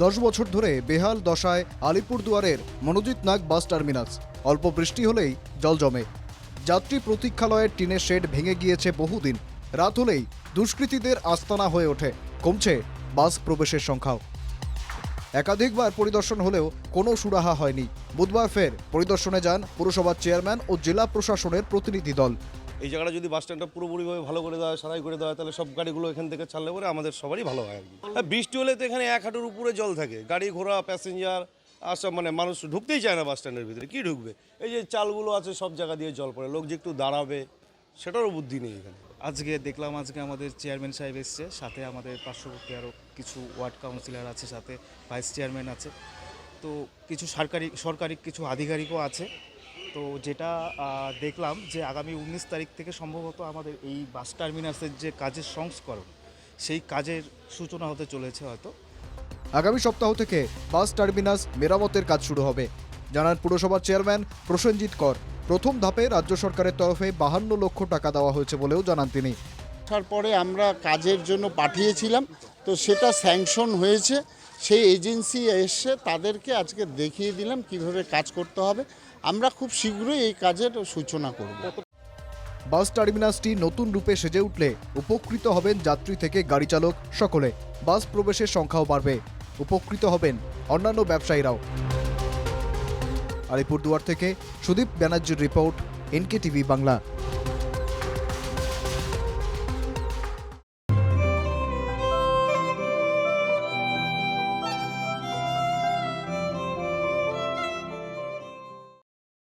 10 বছর ধরে বেহাল দশায় আলিপুরদুয়ারের মনোজিৎ নাগ বাস টার্মিনাস। অল্প বৃষ্টি হলেই জল জমে। যাত্রী প্রতীক্ষালয়ের টিনের শেড ভেঙে গিয়েছে বহুদিন। রাত হলেই দুষ্কৃতীদের আস্তানা হয়ে ওঠে। কমছে বাস প্রবেশের সংখ্যাও। একাধিকবার পরিদর্শন হলেও কোনো সুরাহা হয়নি। বুধবার ফের পরিদর্শনে যান পুরসভার চেয়ারম্যান ও জেলা প্রশাসনের প্রতিনিধি দল। এই জায়গাটা যদি বাস স্ট্যান্ডটা পুরোপুরিভাবে ভালো করে দেওয়া হয়, সারাই করে দেওয়া হয়, তাহলে সব গাড়িগুলো এখান থেকে ছাড়লে পরে আমাদের সবারই ভালো হয় আর কি। বৃষ্টি হলে তো এখানে 1 হাঁটুর উপরে জল থাকে। গাড়ি ঘোড়া প্যাসেঞ্জার আসা মানে মানুষ ঢুকতেই চায় না বাস স্ট্যান্ডের ভিতরে। কি ঢুকবে? এই যে চালগুলো আছে সব জায়গা দিয়ে জল পড়ে, লোক যে একটু দাঁড়াবে সেটারও বুদ্ধি নেই এখানে। আজকে দেখলাম আমাদের চেয়ারম্যান সাহেব এসছে, সাথে আমাদের পার্শ্ববর্তী আরও কিছু ওয়ার্ড কাউন্সিলর আছে, সাথে ভাইস চেয়ারম্যান আছে, তো কিছু সরকারি কিছু আধিকারিকও আছে। তো যেটা দেখলাম যে আগামী 19 তারিখ থেকে সম্ভবত আমাদের এই বাস টার্মিনাসের যে কাজের সংস্করণ, সেই কাজের সূচনা হতে চলেছে হয়তো। আগামী সপ্তাহ থেকে বাস টার্মিনাস মেরামতের কাজ শুরু হবে, জানান পুরসভার চেয়ারম্যান প্রসেনজিৎ কর। প্রথম ধাপে রাজ্য সরকারের তরফে 52 লক্ষ টাকা দেওয়া হয়েছে বলেও জানান তিনি। তারপরে আমরা কাজের জন্য পাঠিয়েছিলাম, তো সেটা স্যাংশন হয়েছে। সেই এজেন্সি এসে তাদেরকে আজকে দেখিয়ে দিলাম কিভাবে কাজ করতে হবে। আমরা খুব শীঘ্রই এই কাজের সূচনা করব। বাস টার্মিনাসটি নতুন রূপে সেজে উঠলে উপকৃত হবেন যাত্রী থেকে গাড়ি চালক সকলে। বাস প্রবেশের সংখ্যাও বাড়বে, উপকৃত হবেন অন্যান্য ব্যবসায়ীরাও। আলিপুরদুয়ার থেকে সুদীপ ব্যানার্জির রিপোর্ট, NK TV বাংলা।